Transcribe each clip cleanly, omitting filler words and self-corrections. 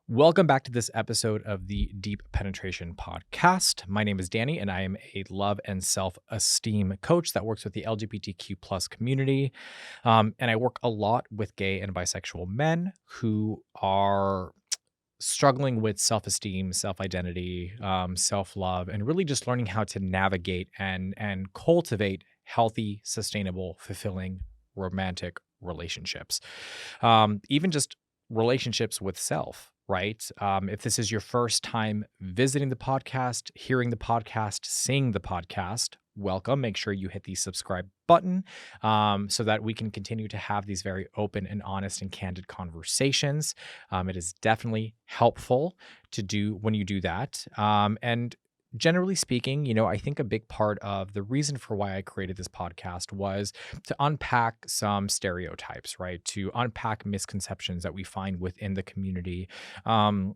Welcome back to this episode of the Deep Penetration Podcast. My name is Danny, and I am a love and self-esteem coach that works with the LGBTQ plus community. And I work a lot with gay and bisexual men who are struggling with self-esteem, self-identity, self-love, and really just learning how to navigate and cultivate healthy, sustainable, fulfilling, romantic relationships. Even just relationships with self, right? If this is your first time visiting the podcast, hearing the podcast, seeing the podcast, welcome. Make sure you hit the subscribe button so that we can continue to have these very open and honest and candid conversations. It is definitely helpful to do when you do that. And generally speaking, I think a big part of the reason for why I created this podcast was to unpack some stereotypes, right? To unpack misconceptions that we find within the community, um,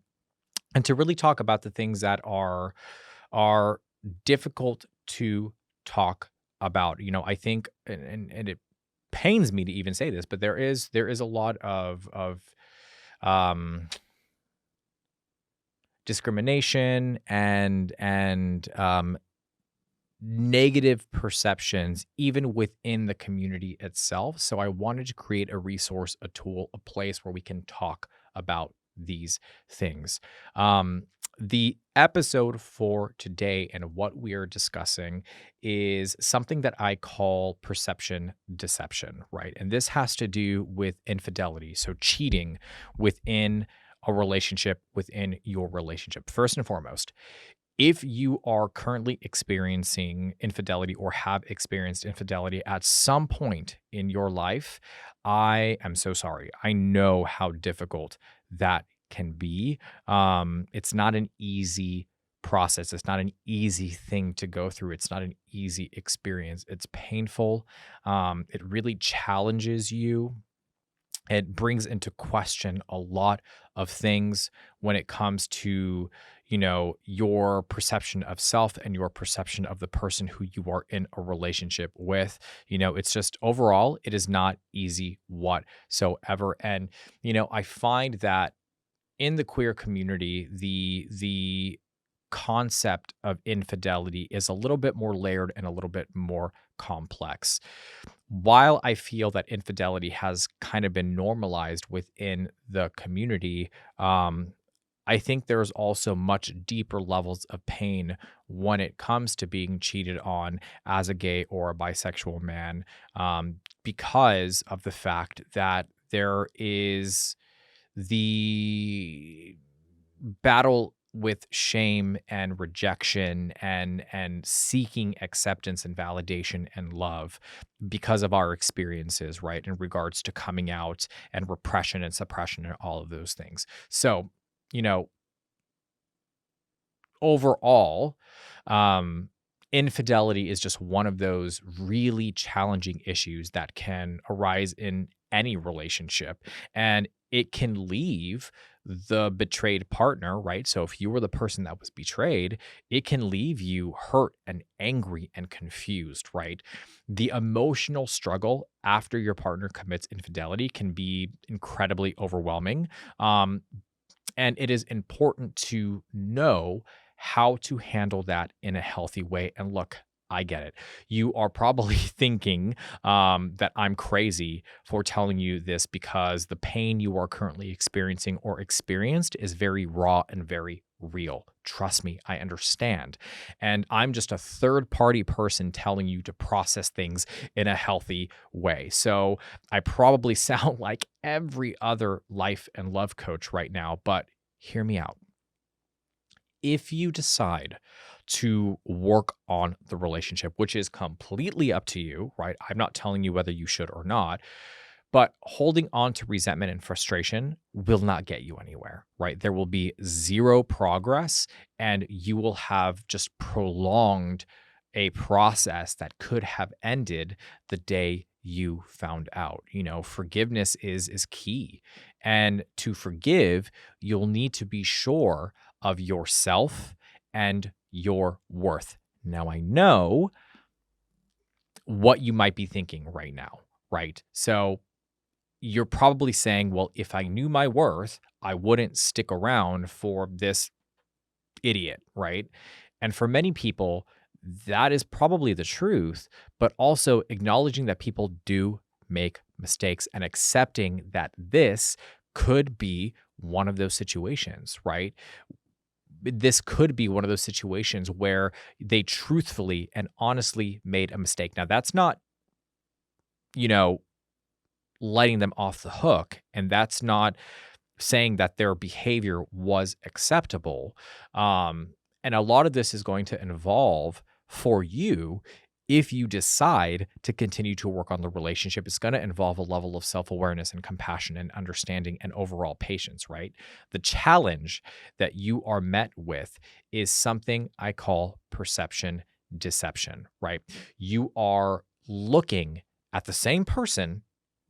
and to really talk about the things that are difficult to talk about. I think, and it pains me to even say this, but there is a lot of um discrimination and negative perceptions even within the community itself. So I wanted to create a resource, a tool, a place where we can talk about these things. The episode for today and what we are discussing is something that I call perception deception, right? And this has to do with infidelity. So cheating within a relationship, within your relationship. First and foremost, if you are currently experiencing infidelity or have experienced infidelity at some point in your life, I am so sorry. I know how difficult that can be. It's not an easy process. It's not an easy thing to go through. It's not an easy experience. It's painful. It really challenges you. It brings into question a lot of things when it comes to, your perception of self and your perception of the person who you are in a relationship with. It's just overall, it is not easy whatsoever. And, I find that in the queer community, the concept of infidelity is a little bit more layered and a little bit more complex. While I feel that infidelity has kind of been normalized within the community, I think there's also much deeper levels of pain when it comes to being cheated on as a gay or a bisexual man, because of the fact that there is the battle with shame and rejection and seeking acceptance and validation and love because of our experiences, right, in regards to coming out and repression and suppression and all of those things. So, you know overall, um, infidelity is just one of those really challenging issues that can arise in any relationship. And it can leave the betrayed partner, right? So if you were the person that was betrayed, it can leave you hurt and angry and confused, right? The emotional struggle after your partner commits infidelity can be incredibly overwhelming. Um, and it is important to know how to handle that in a healthy way. And look, I get it. You are probably thinking that I'm crazy for telling you this because the pain you are currently experiencing or experienced is very raw and very real. Trust me, I understand. And I'm just a third party person telling you to process things in a healthy way. So I probably sound like every other life and love coach right now, but hear me out. If you decide to work on the relationship, which is completely up to you, right? I'm not telling you whether you should or not, but holding on to resentment and frustration will not get you anywhere, right? There will be zero progress and you will have just prolonged a process that could have ended the day you found out. Forgiveness is key. And to forgive, you'll need to be sure of yourself and your worth. Now, I know what you might be thinking right now, right? So you're probably saying, well, if I knew my worth, I wouldn't stick around for this idiot, right? And for many people, that is probably the truth, but also acknowledging that people do make mistakes and accepting that this could be one of those situations, right? This could be one of those situations where they truthfully and honestly made a mistake. Now, that's not, you know, letting them off the hook, and that's not saying that their behavior was acceptable. And a lot of this is going to involve for you, if you decide to continue to work on the relationship, it's going to involve a level of self awareness and compassion and understanding and overall patience, right? The challenge that you are met with is something I call perception deception, right? You are looking at the same person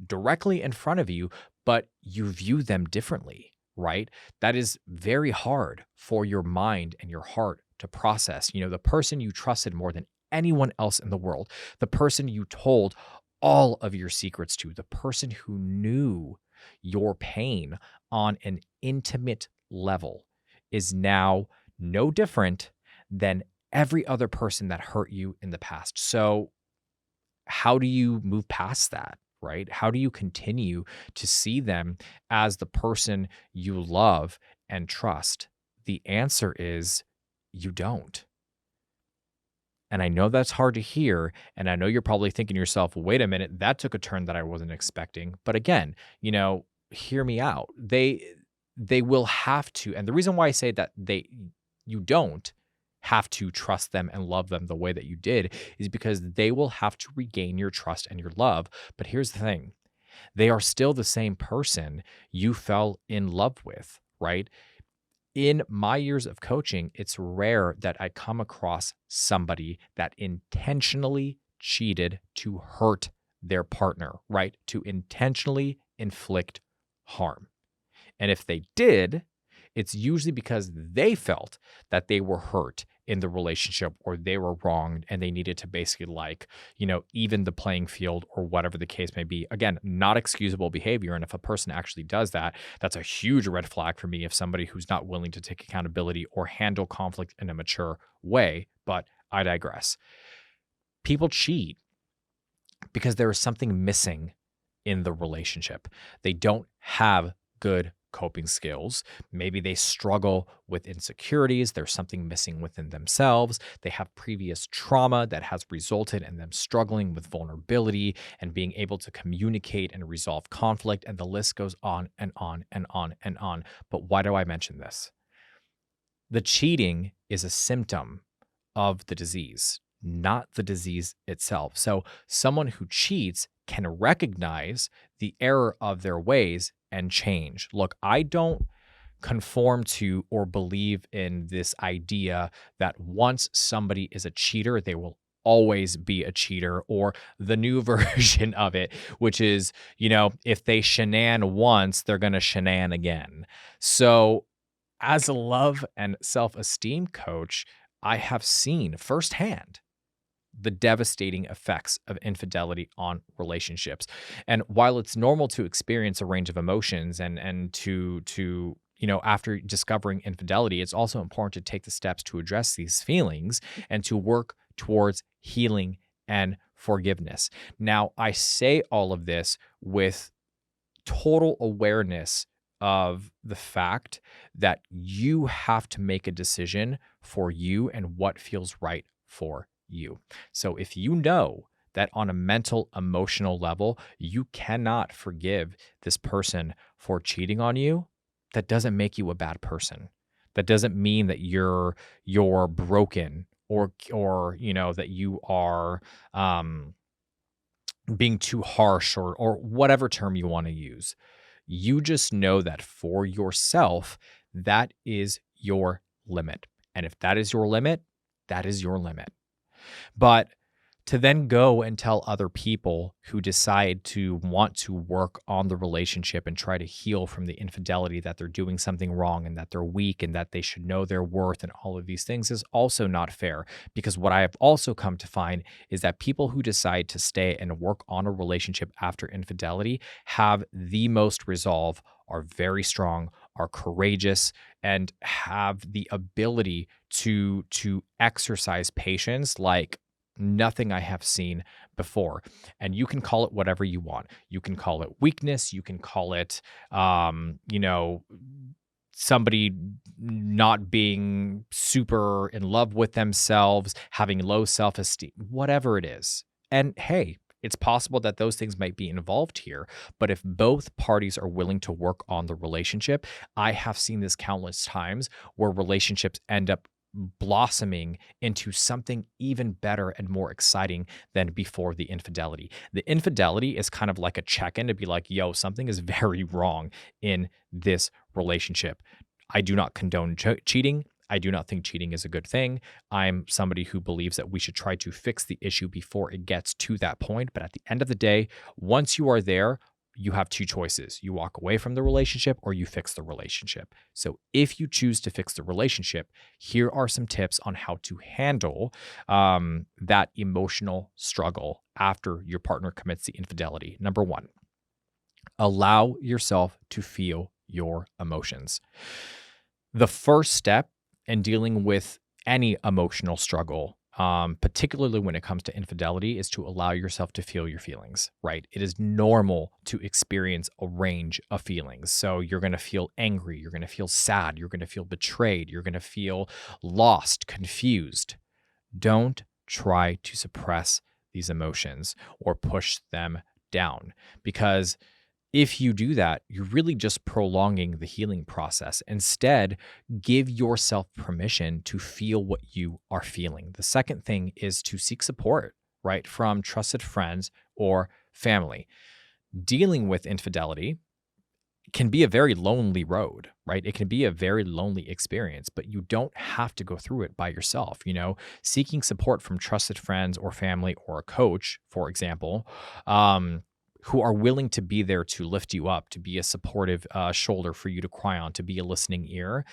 directly in front of you, but you view them differently, right? That is very hard for your mind and your heart to process. The person you trusted more than anyone else in the world, the person you told all of your secrets to, the person who knew your pain on an intimate level is now no different than every other person that hurt you in the past. So, how do you move past that, right? How do you continue to see them as the person you love and trust? The answer is you don't. And I know that's hard to hear. And I know you're probably thinking to yourself, wait a minute, that took a turn that I wasn't expecting. But again, hear me out. They will have to. And the reason why I say that you don't have to trust them and love them the way that you did is because they will have to regain your trust and your love. But here's the thing. They are still the same person you fell in love with, right? In my years of coaching, it's rare that I come across somebody that intentionally cheated to hurt their partner, right? To intentionally inflict harm. And if they did, it's usually because they felt that they were hurt in the relationship or they were wronged and they needed to basically even the playing field or whatever the case may be. Again, not excusable behavior. And if a person actually does that, that's a huge red flag for me, if somebody who's not willing to take accountability or handle conflict in a mature way. But I digress. People cheat because there is something missing in the relationship. They don't have good coping skills. Maybe they struggle with insecurities. There's something missing within themselves. They have previous trauma that has resulted in them struggling with vulnerability and being able to communicate and resolve conflict. And the list goes on and on and on and on. But why do I mention this? The cheating is a symptom of the disease, not the disease itself. So someone who cheats can recognize the error of their ways and change. Look, I don't conform to or believe in this idea that once somebody is a cheater, they will always be a cheater, or the new version of it, which is, if they shenan once, they're going to shenan again. So, as a love and self-esteem coach, I have seen firsthand the devastating effects of infidelity on relationships. And while it's normal to experience a range of emotions and to after discovering infidelity, it's also important to take the steps to address these feelings and to work towards healing and forgiveness. Now, I say all of this with total awareness of the fact that you have to make a decision for you and what feels right for you. So if you know that on a mental, emotional level, you cannot forgive this person for cheating on you, that doesn't make you a bad person. That doesn't mean that you're broken or that you are being too harsh or whatever term you want to use. You just know that for yourself, that is your limit. And if that is your limit, that is your limit. But to then go and tell other people who decide to want to work on the relationship and try to heal from the infidelity that they're doing something wrong and that they're weak and that they should know their worth and all of these things is also not fair. Because what I have also come to find is that people who decide to stay and work on a relationship after infidelity have the most resolve, are very strong, are courageous, and have the ability to exercise patience like nothing I have seen before. And you can call it whatever you want. You can call it weakness. You can call it, you know, somebody not being super in love with themselves, having low self esteem, whatever it is. And hey, it's possible that those things might be involved here. But if both parties are willing to work on the relationship, I have seen this countless times where relationships end up blossoming into something even better and more exciting than before the infidelity. The infidelity is kind of like a check in to be like, yo, something is very wrong in this relationship. I do not condone cheating. I do not think cheating is a good thing. I'm somebody who believes that we should try to fix the issue before it gets to that point. But at the end of the day, once you are there, you have two choices. You walk away from the relationship or you fix the relationship. So if you choose to fix the relationship, here are some tips on how to handle that emotional struggle after your partner commits the infidelity. Number one, allow yourself to feel your emotions. The first step in dealing with any emotional struggle, particularly when it comes to infidelity, is to allow yourself to feel your feelings, right? It is normal to experience a range of feelings. So you're going to feel angry, you're going to feel sad, you're going to feel betrayed, you're going to feel lost, confused. Don't try to suppress these emotions or push them down, because if you do that, you're really just prolonging the healing process. Instead, give yourself permission to feel what you are feeling. The second thing is to seek support, right, from trusted friends or family. Dealing with infidelity can be a very lonely road, right? It can be a very lonely experience, but you don't have to go through it by yourself. Seeking support from trusted friends or family or a coach, for example, who are willing to be there to lift you up, to be a supportive shoulder for you to cry on, to be a listening ear.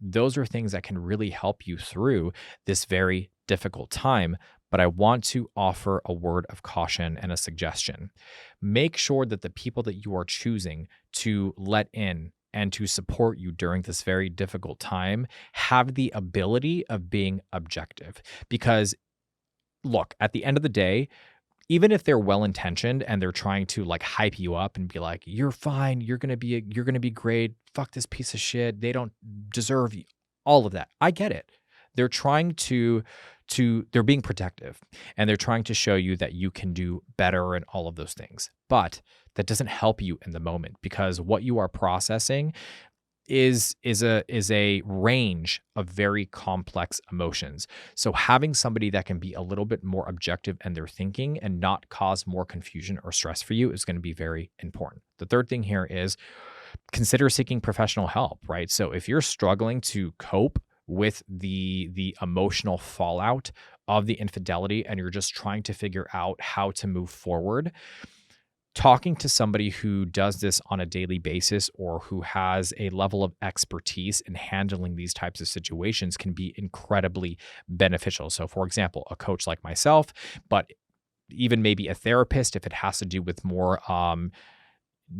Those are things that can really help you through this very difficult time. But I want to offer a word of caution and a suggestion. Make sure that the people that you are choosing to let in and to support you during this very difficult time have the ability of being objective. Because look, at the end of the day, even if they're well-intentioned and they're trying to like hype you up and be like, you're fine, you're going to be great. Fuck this piece of shit. They don't deserve you. All of that. I get it. They're trying they're being protective, and they're trying to show you that you can do better and all of those things. But that doesn't help you in the moment, because what you are processing is a range of very complex emotions. So having somebody that can be a little bit more objective in their thinking and not cause more confusion or stress for you is going to be very important. The third thing here is consider seeking professional help, right? So if you're struggling to cope with the emotional fallout of the infidelity and you're just trying to figure out how to move forward, talking to somebody who does this on a daily basis or who has a level of expertise in handling these types of situations can be incredibly beneficial. So, for example, a coach like myself, but even maybe a therapist if it has to do with more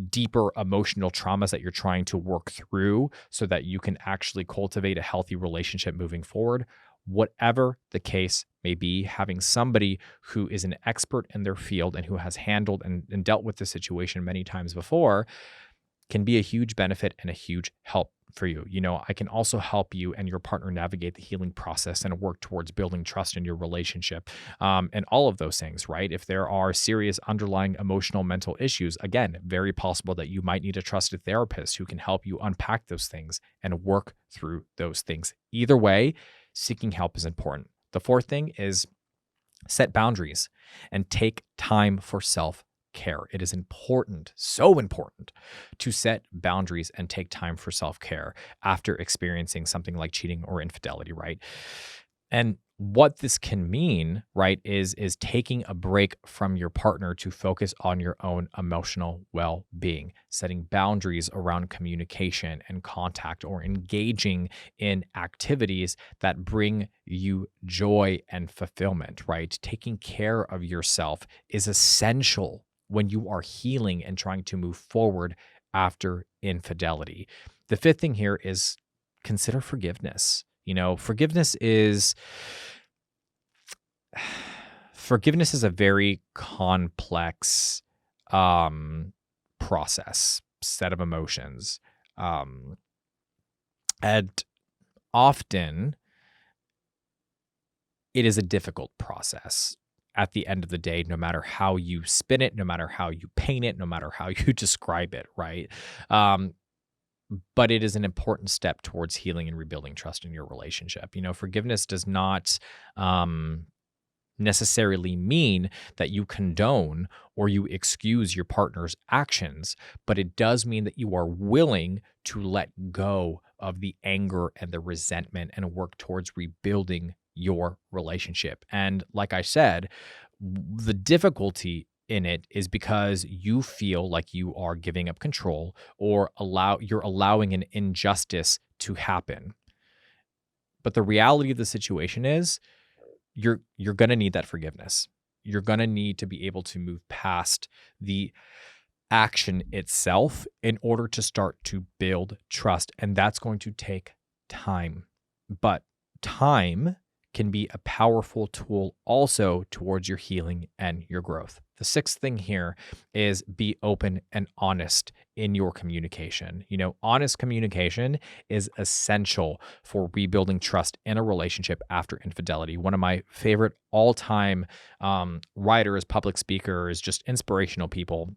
deeper emotional traumas that you're trying to work through so that you can actually cultivate a healthy relationship moving forward. Whatever the case may be, having somebody who is an expert in their field and who has handled and dealt with the situation many times before can be a huge benefit and a huge help for you. I can also help you and your partner navigate the healing process and work towards building trust in your relationship, and all of those things, right? If there are serious underlying emotional, mental issues, again, very possible that you might need a trusted therapist who can help you unpack those things and work through those things. Either way, seeking help is important. The fourth thing is set boundaries and take time for self-care. It is important, so important, to set boundaries and take time for self-care after experiencing something like cheating or infidelity, right? And what this can mean, right, is taking a break from your partner to focus on your own emotional well-being, setting boundaries around communication and contact, or engaging in activities that bring you joy and fulfillment, right? Taking care of yourself is essential when you are healing and trying to move forward after infidelity. The fifth thing here is consider forgiveness. Forgiveness is a very complex process, set of emotions. And often it is a difficult process at the end of the day, no matter how you spin it, no matter how you paint it, no matter how you describe it, right? Um, but it is an important step towards healing and rebuilding trust in your relationship. Forgiveness does not necessarily mean that you condone or you excuse your partner's actions, but it does mean that you are willing to let go of the anger and the resentment and work towards rebuilding your relationship. And like I said, the difficulty in it is because you feel like you are giving up control or you're allowing an injustice to happen. But the reality of the situation is you're going to need that forgiveness. You're going to need to be able to move past the action itself in order to start to build trust. And that's going to take time. But time can be a powerful tool also towards your healing and your growth. The sixth thing here is be open and honest in your communication. Honest communication is essential for rebuilding trust in a relationship after infidelity. One of my favorite all-time writers, public speakers, just inspirational people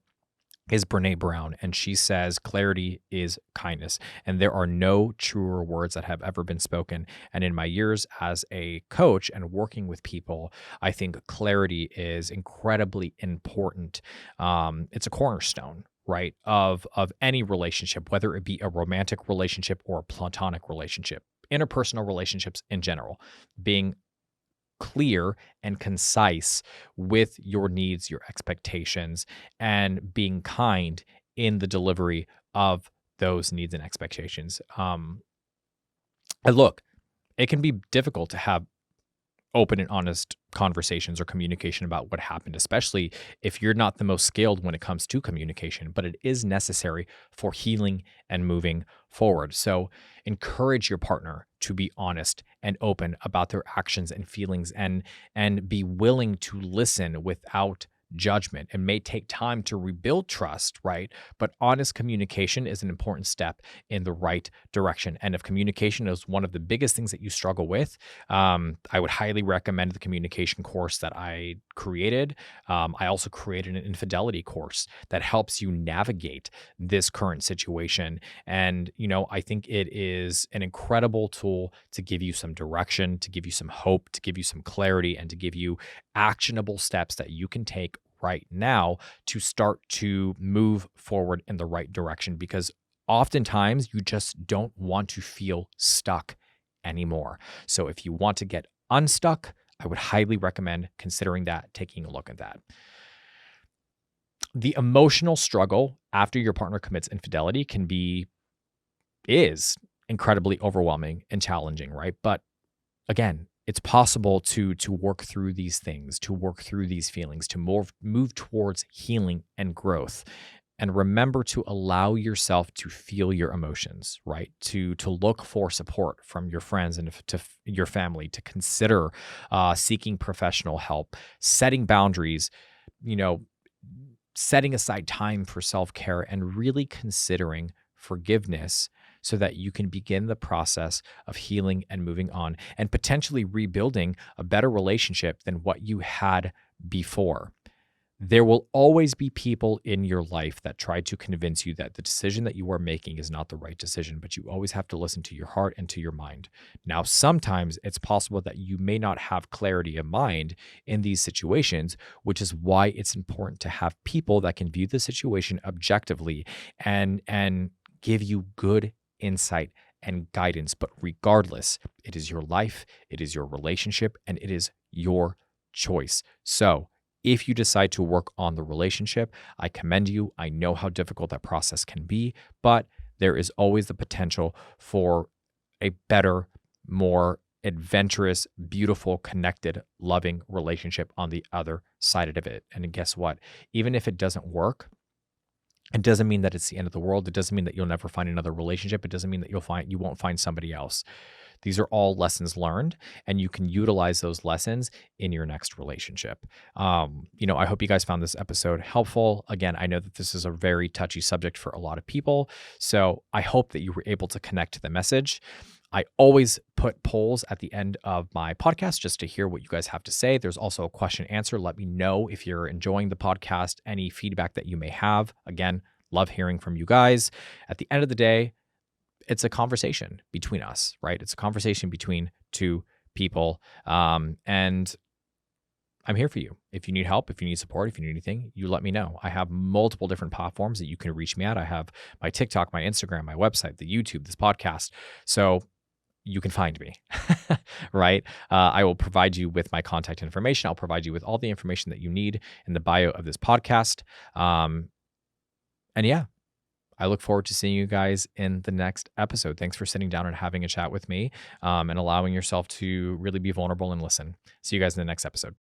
is Brene Brown, and she says clarity is kindness, and there are no truer words that have ever been spoken. And in my years as a coach and working with people, I think clarity is incredibly important. It's a cornerstone, right, of any relationship, whether it be a romantic relationship or a platonic relationship, interpersonal relationships in general. Being clear and concise with your needs, your expectations, and being kind in the delivery of those needs and expectations. And look, it can be difficult to have open and honest conversations or communication about what happened, especially if you're not the most skilled when it comes to communication, but it is necessary for healing and moving forward. So encourage your partner to be honest and open about their actions and feelings and be willing to listen without judgment. It may take time to rebuild trust, right? But honest communication is an important step in the right direction. And if communication is one of the biggest things that you struggle with, I would highly recommend the communication course that I created. I also created an infidelity course that helps you navigate this current situation. And, I think it is an incredible tool to give you some direction, to give you some hope, to give you some clarity, and to give you actionable steps that you can take right now to start to move forward in the right direction, because oftentimes you just don't want to feel stuck anymore. So if you want to get unstuck, I would highly recommend considering that, taking a look at that. The emotional struggle after your partner commits infidelity is incredibly overwhelming and challenging, right? But again, it's possible to work through these things, to work through these feelings, to move towards healing and growth. And remember to allow yourself to feel your emotions, right? To look for support from your friends and to your family, to consider seeking professional help, setting boundaries, setting aside time for self-care, and really considering forgiveness so that you can begin the process of healing and moving on and potentially rebuilding a better relationship than what you had before. There will always be people in your life that try to convince you that the decision that you are making is not the right decision, but you always have to listen to your heart and to your mind. Now, sometimes it's possible that you may not have clarity of mind in these situations, which is why it's important to have people that can view the situation objectively and give you good insight and guidance. But regardless, it is your life, it is your relationship, and it is your choice. So if you decide to work on the relationship, I commend you. I know how difficult that process can be, but there is always the potential for a better, more adventurous, beautiful, connected, loving relationship on the other side of it. And guess what? Even if it doesn't work, It doesn't mean that it's the end of the world. It doesn't mean that you'll never find another relationship. It doesn't mean that you won't find somebody else. These are all lessons learned, and you can utilize those lessons in your next relationship. I hope you guys found this episode helpful. Again, I know that this is a very touchy subject for a lot of people, so I hope that you were able to connect to the message. I always put polls at the end of my podcast just to hear what you guys have to say. There's also a question answer. Let me know if you're enjoying the podcast, any feedback that you may have. Again, love hearing from you guys. At the end of the day, it's a conversation between us, right? It's a conversation between two people. And I'm here for you. If you need help, if you need support, if you need anything, you let me know. I have multiple different platforms that you can reach me at. I have my TikTok, my Instagram, my website, the YouTube, this podcast. So you can find me, right? I will provide you with my contact information. I'll provide you with all the information that you need in the bio of this podcast. And yeah, I look forward to seeing you guys in the next episode. Thanks for sitting down and having a chat with me, and allowing yourself to really be vulnerable and listen. See you guys in the next episode.